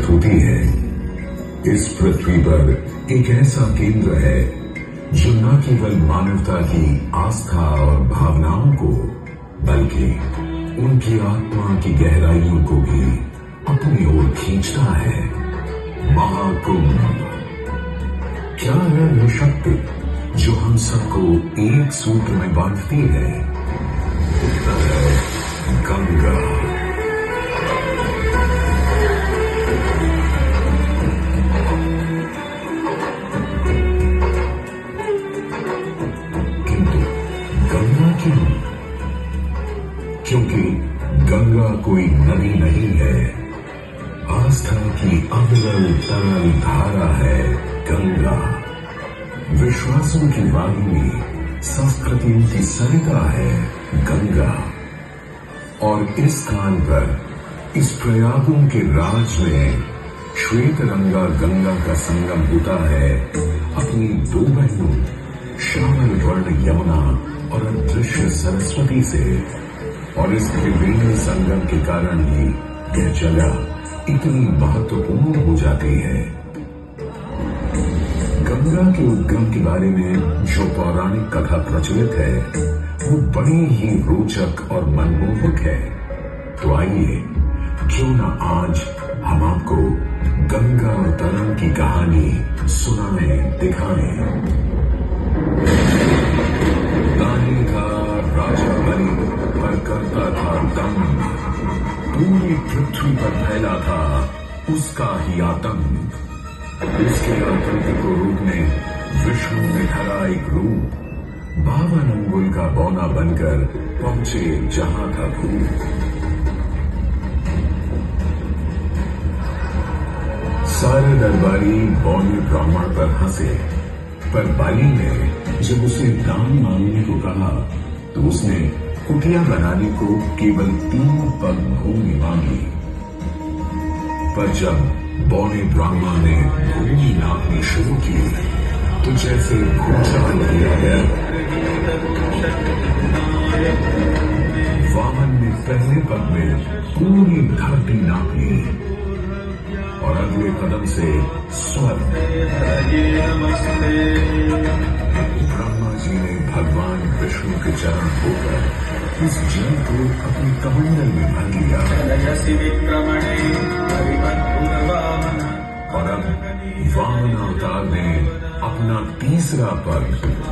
होती है। इस पृथ्वी पर एक ऐसा केंद्र है जो न केवल मानवता की आस्था और भावनाओं को बल्कि उनकी आत्मा की गहराइयों को भी अपनी ओर खींचता है। महाकुंभ क्या है वो शक्ति जो हम सबको एक सूत्र में बांधती है? उत्तर है गंगा। किंतु गंगा क्यों? क्योंकि गंगा कोई नदी नहीं है, आस्था की अविरल तरल धारा है गंगा। विश्वासों की वाहिनी, संस्कृतियों की सरिता है गंगा। और इस स्थान पर, इस प्रयागों के राज में श्वेत रंगा गंगा का संगम होता है अपनी दो बहनों श्यामल वर्ण यमुना और अदृश्य सरस्वती से। और इस त्रिवेणी संगम के कारण ही यह जगह इतनी महत्वपूर्ण हो जाती है। गंगा के उद्गम के बारे में जो पौराणिक कथा प्रचलित है वो बड़ी ही रोचक और मनमोहक है। तो आइए क्यों न आज हम आपको गंगा और तरंग की कहानी सुनाने दिखाएं। नानी का राजा बलि पर करता था दम, पूरी पृथ्वी पर फैला था उसका ही आतंक। उसके आतंक को रोकने विष्णु ने धरा एक रूप, 52 अंगुल का बौना बनकर पहुंचे जहां था भूत। सारे दरबारी बौने ब्राह्मण पर हंसे, पर बाली ने जब उसे दान मांगने को कहा तो उसने कुटिया बनाने को केवल 3 पग भूमि मांगी। पर जब बौने ब्राह्मण ने भूमि नापनी शुरू की तो जैसे भूचाल किया गया। वामन ने पहले पग में पूरी धरती नाप ली और अगले कदम से स्वर्ग। ब्रह्मा जी ने भगवान विष्णु के चरण होकर इस जल को अपनी कमंडल में भर लिया। और अब वामन अवतार ने अपना तीसरा पग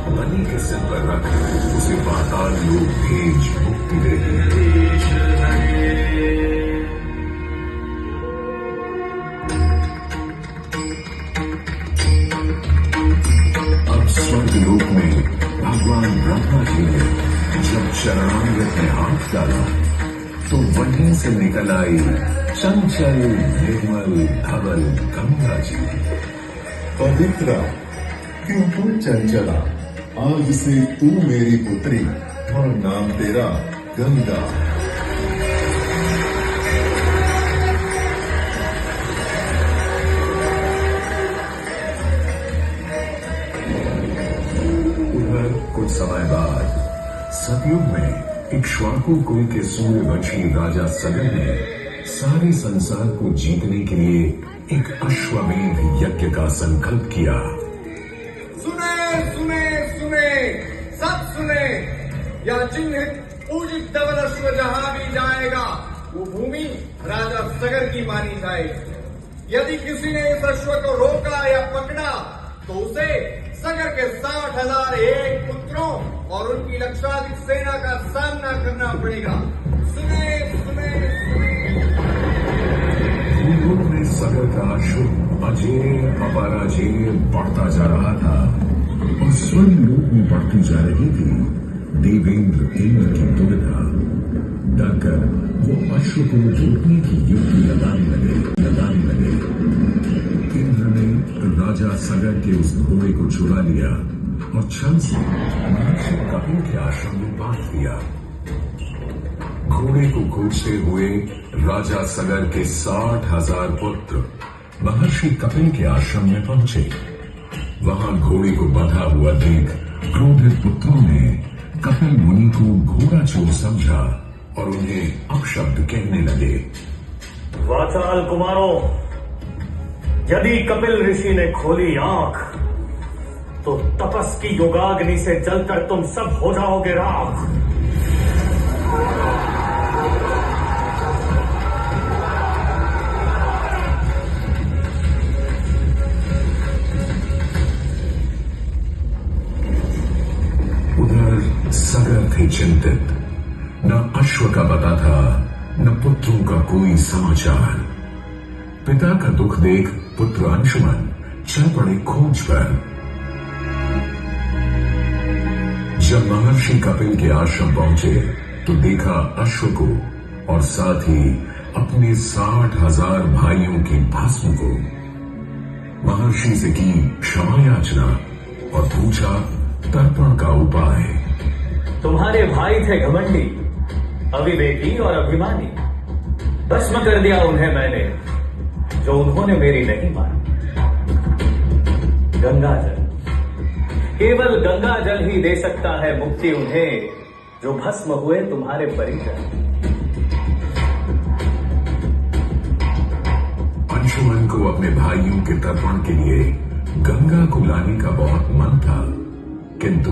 बलि के सिर पर रख उसे पाताल लोक भेज मुक्ति दे दी। अब स्वर्ग लोक में भगवान ब्रह्मा जी ने जब चरणामृत में हाथ डाला तो वहीं से निकल आई चंचल निर्मल धवल गंगा जी। पवित्रा क्यों तू चंचला, आज से तू मेरी पुत्री और नाम तेरा गंगा। उधर कुछ समय बाद सतयुग में इक्ष्वाकु कुल के सूर्यवंशी राजा सगर ने सारे संसार को जीतने के लिए एक अश्वमेध यज्ञ का संकल्प किया। सुने सुने सुने, सब सुने, यह चिन्हित पूजित धवल अश्व जहां भी जाएगा वो भूमि राजा सगर की मानी जाएगी। यदि किसी ने इस अश्व को रोका या पकड़ा तो उसे सगर के 60,001 पुत्रों और उनकी लक्षाधिक सेना का सामना करना पड़ेगा। सुने सुने सुने। भूलोक में सगर का अश्व अजेय अपराजेय बढ़ता जा रहा था और स्वर्ग लोक में बढ़ती जा रही थी देवेंद्र इंद्र की दुविधा। डरकर वो अश्व को रोकने की युक्ति लगाने लगे। इंद्र ने राजा सगर के उस घोड़े को चुरा लिया और छल से महर्षि कपिल के आश्रम में बांध दिया। घोड़े को खोजते हुए राजा सगर के 60,000 पुत्र महर्षि कपिल के आश्रम में पहुंचे। वहां घोड़े को बंधा हुआ देख क्रोधित पुत्रों ने कपिल मुनि को घोड़ा चोर समझा और उन्हें अपशब्द कहने लगे। वाचाल कुमारों, यदि कपिल ऋषि ने खोली आंख तो तपस की युगाग्नि से जलकर तुम सब हो जाओगे राख। उधर सगर थे चिंतित, न अश्व का पता था न पुत्रों का कोई समाचार। पिता का दुख देख पुत्र अंशुमन चल पड़े खोज पर। जब महर्षि कपिल के आश्रम पहुंचे तो देखा अश्व को और साथ ही अपने 60,000 भाइयों की भस्म को। महर्षि से की क्षमा याचना और पूछा तर्पण का उपाय। तुम्हारे भाई थे घमंडी, अविवेकी और अभिमानी। भस्म कर दिया उन्हें मैंने जो उन्होंने मेरी नहीं मानी। गंगा जल, केवल गंगा जल ही दे सकता है मुक्ति उन्हें जो भस्म हुए तुम्हारे परिजन। अंशुमन को अपने भाइयों के तर्पण के लिए गंगा को लाने का बहुत मन था, किंतु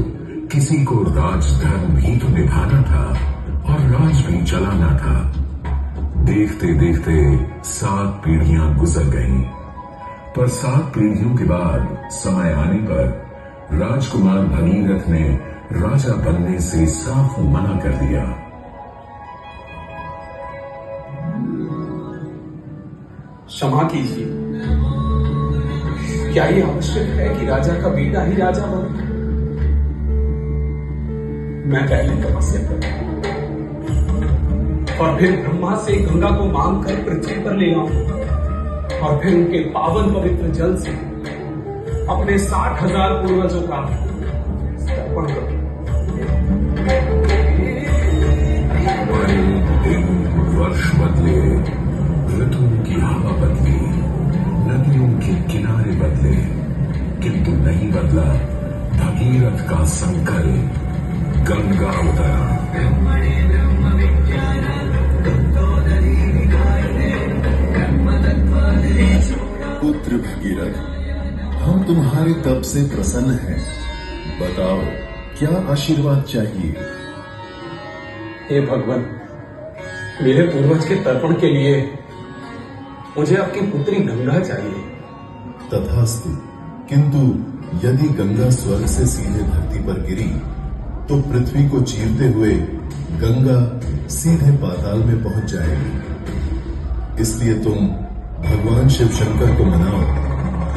किसी को राजधर्म भी तो निभाना था और राज भी चलाना था। देखते देखते 7 पीढ़ियां गुजर गईं, पर 7 पीढ़ियों के बाद समय आने पर राजकुमार भगीरथ ने राजा बनने से साफ मना कर दिया। क्षमा कीजिए, क्या ये आवश्यक है कि राजा का बेटा ही राजा बने? मैं पहले तपस्या करूं और फिर ब्रह्मा से गंगा को मांग कर पृथ्वी पर ले आऊं और फिर उनके पावन पवित्र जल से अपने 60,000 पूर्वजों का तर्पण करूं। दिन वर्ष बदले, ऋतुओं की हवा बदली, नदियों के किनारे बदले, किंतु नहीं बदला भगीरथ का संकल्प। गंगा उतरा। पुत्र भगीरथ, हम तुम्हारे तप से प्रसन्न हैं। बताओ क्या आशीर्वाद चाहिए? हे भगवान, मेरे पूर्वज के तर्पण के लिए मुझे आपकी पुत्री गंगा चाहिए। तथास्तु, किंतु यदि गंगा स्वर्ग से सीधे धरती पर गिरी तो पृथ्वी को चीरते हुए गंगा सीधे पाताल में पहुंच जाएगी। इसलिए तुम भगवान शिव शंकर को मनाओ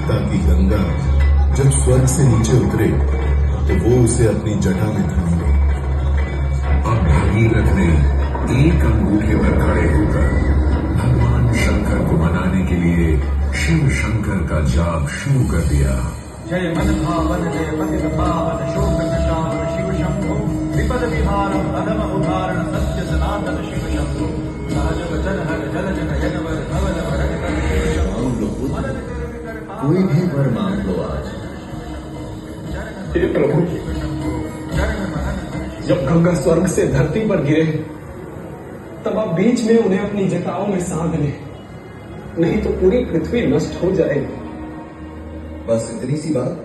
ताकि गंगा जब स्वर्ग से नीचे उतरे तो वो उसे अपनी जटा में थाम ले। अब भगीरथ ने एक अंगूठे पर खड़े होकर भगवान शंकर को मनाने के लिए शिव शंकर का जाप शुरू कर दिया। जय मन भावन जय पतित पावन शोक विशाल शिव शंभो विपद विहारम अधम उदाहरण सत्य सनातन शिव शंभो सहज वचन हर जल जन जनवर धवल भरत कर शिव शंभो। कोई भी वर मांग लो आज। हे प्रभु, जब गंगा स्वर्ग से धरती पर गिरे तब आप बीच में उन्हें अपनी जटाओं में सांध लें, नहीं तो पूरी पृथ्वी नष्ट हो जाएगी। बस इतनी सी बात?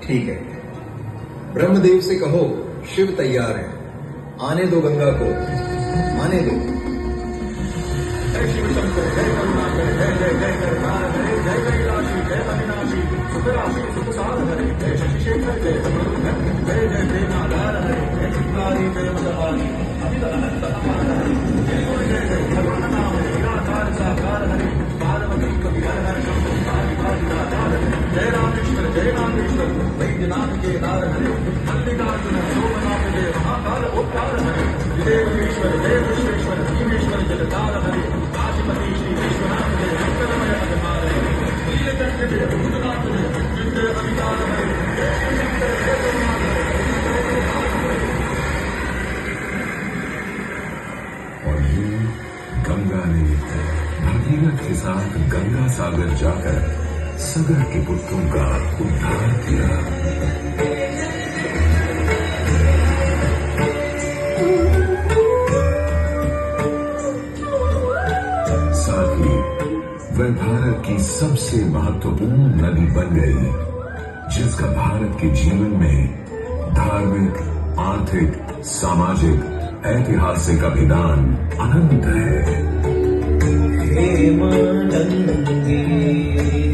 ठीक है, ब्रह्मदेव से कहो शिव तैयार है, आने दो गंगा को, आने दो। जय शिव शंकर जय करुणाकर जय जय जय करतार हरे जय कैलाशी जय अविनाशी सुखराशि सुख साध हरे जय शशि शेखर जय मरुधर जय जय प्रेमाधार हरे जय चित्कारी जय मदहारी अमित अनंत अपार हरे जय गुरु जय जय भगवान नाम निराकार साकार हरे पार्वती कविहर हर शंभु भारी भारी दातार जय रामेश्वर वैद्यनाथ के दार हरे मल्लिकार्जुन सोमनाथ जय महाकाल उपकार हरे देवेश्वर जय विश्वेश्वर भीमेश्वर जगतार हरे काशीपति श्री विश्वनाथ जय शंकरमय अवतार हरे नीलकंठ जय भूतनाथ जय मृत्युंजय अवतार हरे जय शंकर जय करुणाकर और यूं गंगा ने भगीरथ के साथ गंगा सागर जाकर सगर के पुत्रों का उद्धार किया। साथ ही वह भारत की सबसे महत्वपूर्ण नदी बन गई, जिसका भारत के जीवन में धार्मिक, आर्थिक, सामाजिक, ऐतिहासिक अभिदान अनंत है। हे मां गंगे,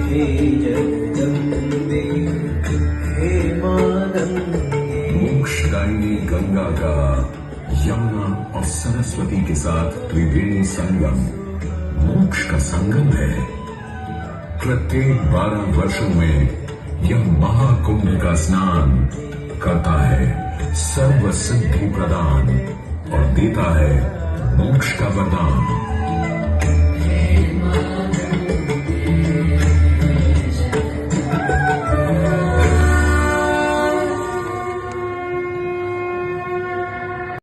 हे जगदम्बे, हे मां गंगे। मोक्षदायिनी गंगा का यमुना और सरस्वती के साथ त्रिवेणी संगम मोक्ष का संगम है। प्रत्येक 12 वर्षों में यह महाकुंभ का स्नान करता है सर्व सिद्धि प्रदान और देता है मोक्ष का वरदान। हे मां गंगे,